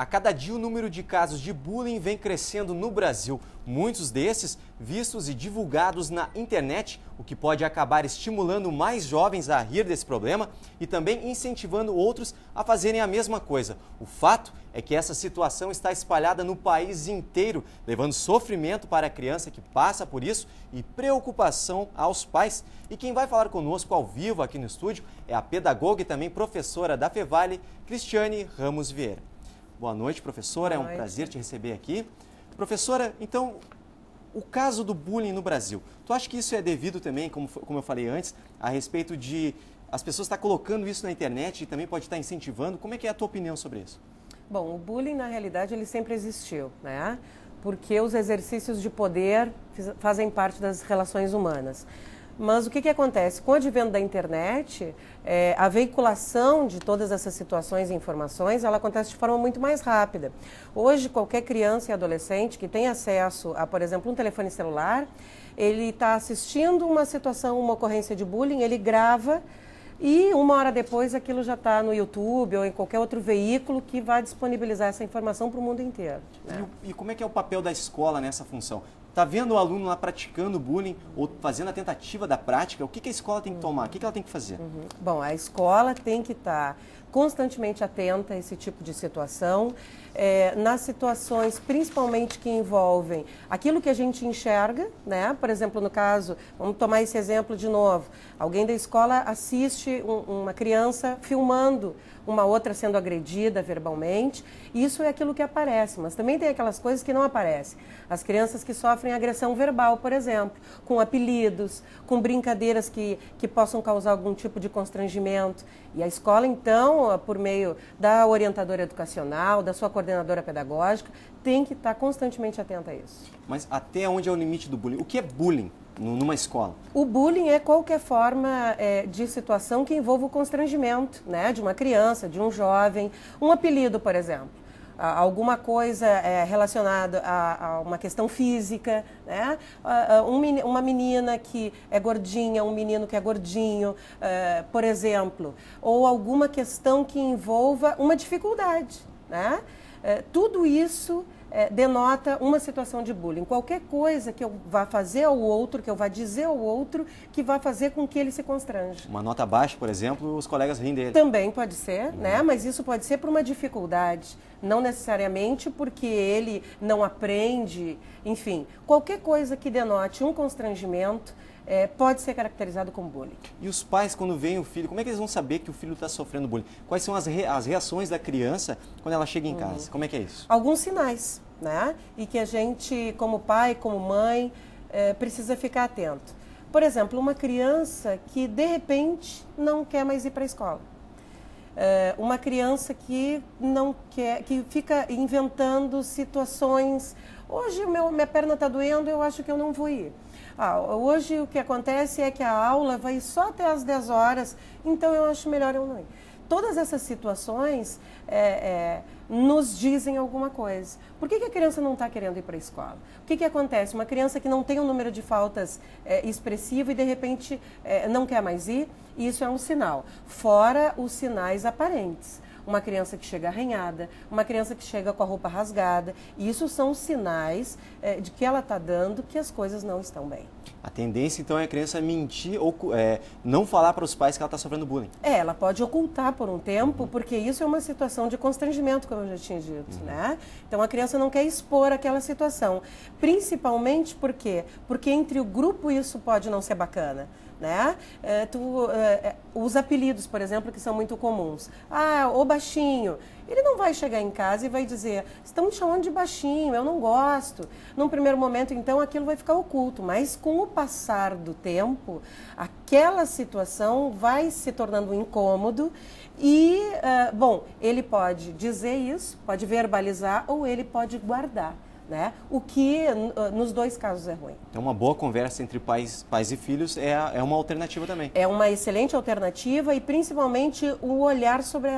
A cada dia o número de casos de bullying vem crescendo no Brasil. Muitos desses vistos e divulgados na internet, o que pode acabar estimulando mais jovens a rir desse problema e também incentivando outros a fazerem a mesma coisa. O fato é que essa situação está espalhada no país inteiro, levando sofrimento para a criança que passa por isso e preocupação aos pais. E quem vai falar conosco ao vivo aqui no estúdio é a pedagoga e também professora da Fevale, Cristiane Ramos Vieira. Boa noite, professora. Boa noite. É um prazer te receber aqui. Professora, então, o caso do bullying no Brasil, tu acha que isso é devido também, como eu falei antes, a respeito de as pessoas estar colocando isso na internet e também pode estar incentivando? Como é que é a tua opinião sobre isso? Bom, o bullying, na realidade, ele sempre existiu, né? Porque os exercícios de poder fazem parte das relações humanas. Mas o que acontece? Com o advento da internet, a veiculação de todas essas situações e informações, ela acontece de forma muito mais rápida. Hoje, qualquer criança e adolescente que tem acesso a, por exemplo, um telefone celular, ele está assistindo uma situação, uma ocorrência de bullying, ele grava e uma hora depois aquilo já está no YouTube ou em qualquer outro veículo que vai disponibilizar essa informação para o mundo inteiro. Né? E como é que é o papel da escola nessa função? Está vendo o aluno lá praticando bullying ou fazendo a tentativa da prática? O que a escola tem que tomar? O que ela tem que fazer? Bom, a escola tem que estar constantemente atenta a esse tipo de situação, nas situações principalmente que envolvem aquilo que a gente enxerga, né? Por exemplo, no caso, vamos tomar esse exemplo de novo, alguém da escola assiste uma criança filmando uma outra sendo agredida verbalmente, isso é aquilo que aparece, mas também tem aquelas coisas que não aparecem. As crianças que sofrem agressão verbal, por exemplo, com apelidos, com brincadeiras que possam causar algum tipo de constrangimento. E a escola, então, por meio da orientadora educacional, da sua coordenadora pedagógica, tem que estar constantemente atenta a isso. Mas até onde é o limite do bullying? O que é bullying numa escola? O bullying é qualquer forma de situação que envolva o constrangimento, né, de uma criança, de um jovem, um apelido, por exemplo. Alguma coisa relacionada a uma questão física, né? Uma menina que é gordinha, um menino que é gordinho, por exemplo, ou alguma questão que envolva uma dificuldade, né? Tudo isso denota uma situação de bullying. Qualquer coisa que eu vá fazer ao outro, que eu vá dizer ao outro, que vá fazer com que ele se constranja. Uma nota baixa, por exemplo, os colegas riem dele. Também pode ser, né? Mas isso pode ser por uma dificuldade, não necessariamente porque ele não aprende, enfim. Qualquer coisa que denote um constrangimento pode ser caracterizado como bullying. E os pais, quando veem o filho, como é que eles vão saber que o filho está sofrendo bullying? Quais são as reações da criança quando ela chega em casa? Como é que é isso? Alguns sinais, né? E que a gente, como pai, como mãe, precisa ficar atento. Por exemplo, uma criança que, de repente, não quer mais ir para a escola. Uma criança que não quer, que fica inventando situações. Hoje minha perna está doendo, eu acho que eu não vou ir. Hoje o que acontece é que a aula vai só até às 10 horas, então eu acho melhor eu não ir. Todas essas situações nos dizem alguma coisa. Por que a criança não está querendo ir para a escola? O que acontece? Uma criança que não tem um número de faltas expressivo e de repente não quer mais ir, isso é um sinal. Fora os sinais aparentes. Uma criança que chega arranhada, uma criança que chega com a roupa rasgada. Isso são sinais de que ela está dando que as coisas não estão bem. A tendência, então, é a criança mentir ou não falar para os pais que ela está sofrendo bullying. Ela pode ocultar por um tempo, porque isso é uma situação de constrangimento, como eu já tinha dito, né? Então, a criança não quer expor aquela situação. Principalmente por quê? Porque entre o grupo isso pode não ser bacana. Né? Os apelidos, por exemplo, que são muito comuns. O baixinho. Ele não vai chegar em casa e vai dizer, estão me chamando de baixinho, eu não gosto. Num primeiro momento, então, aquilo vai ficar oculto. Mas com o passar do tempo, aquela situação vai se tornando um incômodo e, bom, ele pode dizer isso, pode verbalizar ou ele pode guardar. Né? O que, nos dois casos, é ruim. Então, uma boa conversa entre pais e filhos é uma alternativa também. É uma excelente alternativa e, principalmente, o olhar sobre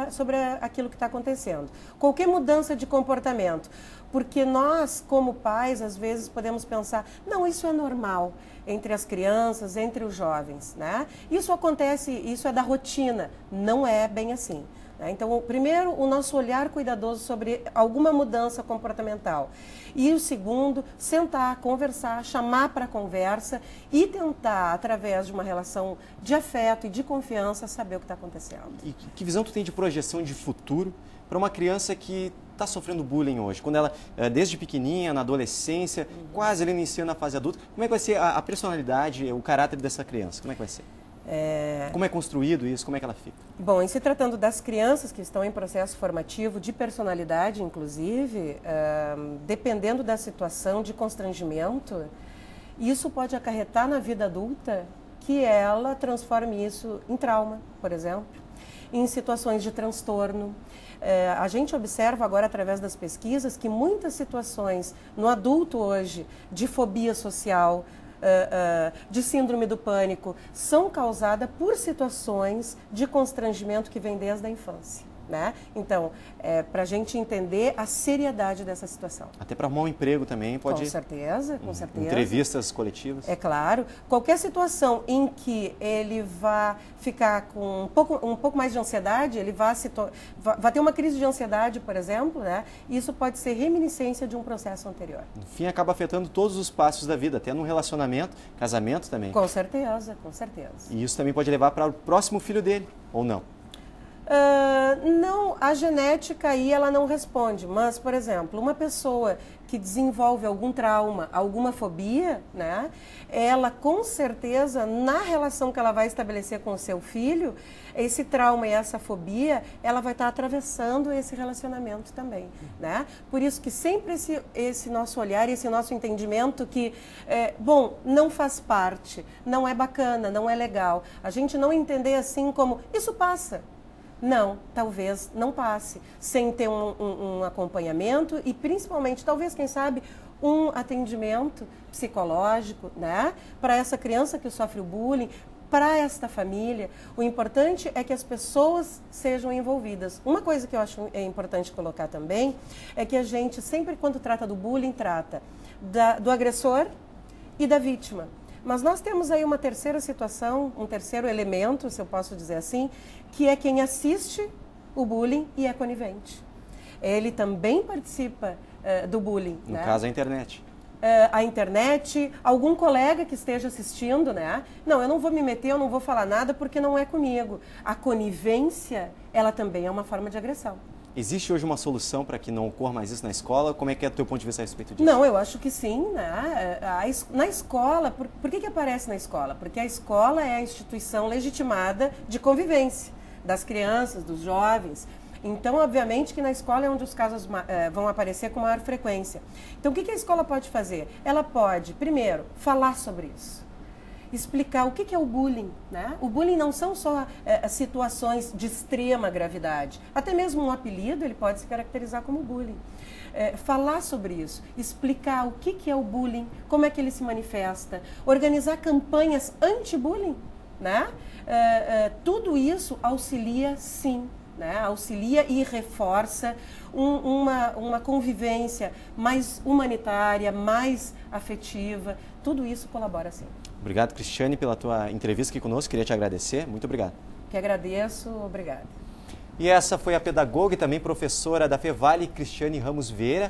aquilo que está acontecendo. Qualquer mudança de comportamento. Porque nós, como pais, às vezes podemos pensar, não, isso é normal entre as crianças, entre os jovens, né? Isso acontece, isso é da rotina. Não é bem assim. Então, primeiro, o nosso olhar cuidadoso sobre alguma mudança comportamental. E o segundo, sentar, conversar, chamar para a conversa e tentar, através de uma relação de afeto e de confiança, saber o que está acontecendo. E que visão tu tem de projeção de futuro para uma criança que está sofrendo bullying hoje? Quando ela, desde pequenininha, na adolescência, quase ali iniciando a fase adulta, como é que vai ser a personalidade, o caráter dessa criança? Como é que vai ser? Como é construído isso? Como é que ela fica? Bom, em se tratando das crianças que estão em processo formativo, de personalidade, inclusive, dependendo da situação de constrangimento, isso pode acarretar na vida adulta que ela transforme isso em trauma, por exemplo, em situações de transtorno. A gente observa agora, através das pesquisas, que muitas situações no adulto hoje de fobia social, de síndrome do pânico, são causadas por situações de constrangimento que vêm desde a infância. Né? Então, para a gente entender a seriedade dessa situação. Até para arrumar um emprego também pode... Com certeza, com certeza. Entrevistas coletivas. É claro. Qualquer situação em que ele vá ficar com um pouco mais de ansiedade, ele vai ter uma crise de ansiedade, por exemplo, né? Isso pode ser reminiscência de um processo anterior. No fim, acaba afetando todos os passos da vida, até num relacionamento, casamento também. Com certeza, com certeza. E isso também pode levar para o próximo filho dele, ou não? Não, a genética aí ela não responde, mas, por exemplo, uma pessoa que desenvolve algum trauma, alguma fobia, né, ela com certeza, na relação que ela vai estabelecer com o seu filho, esse trauma e essa fobia, ela vai estar atravessando esse relacionamento também, né? Por isso que sempre esse nosso olhar, esse nosso entendimento que, bom, não faz parte, não é bacana, não é legal, a gente não entender assim como, isso passa. Não, talvez não passe, sem ter um acompanhamento e principalmente, talvez, quem sabe, um atendimento psicológico, né? Para essa criança que sofre o bullying, para esta família. O importante é que as pessoas sejam envolvidas. Uma coisa que eu acho importante colocar também é que a gente sempre, quando trata do bullying, trata do agressor e da vítima. Mas nós temos aí uma terceira situação, um terceiro elemento, se eu posso dizer assim, que é quem assiste o bullying e é conivente. Ele também participa do bullying. No caso, a internet. A internet, algum colega que esteja assistindo, né? Não, eu não vou me meter, eu não vou falar nada porque não é comigo. A conivência, ela também é uma forma de agressão. Existe hoje uma solução para que não ocorra mais isso na escola? Como é que é o teu ponto de vista a respeito disso? Não, eu acho que sim, né? Na escola, por que aparece na escola? Porque a escola é a instituição legitimada de convivência das crianças, dos jovens. Então, obviamente que na escola é onde os casos vão aparecer com maior frequência. Então, o que a escola pode fazer? Ela pode, primeiro, falar sobre isso. Explicar o que é o bullying, né? O bullying não são só situações de extrema gravidade. Até mesmo um apelido, ele pode se caracterizar como bullying. Falar sobre isso, explicar o que é o bullying, como é que ele se manifesta, organizar campanhas anti-bullying, né? Tudo isso auxilia, sim, né? Auxilia e reforça uma convivência mais humanitária, mais afetiva. Tudo isso colabora, sim. Obrigado, Cristiane, pela tua entrevista aqui conosco. Queria te agradecer. Muito obrigado. Que agradeço. Obrigada. E essa foi a pedagoga e também professora da Fevale, Cristiane Ramos Vieira.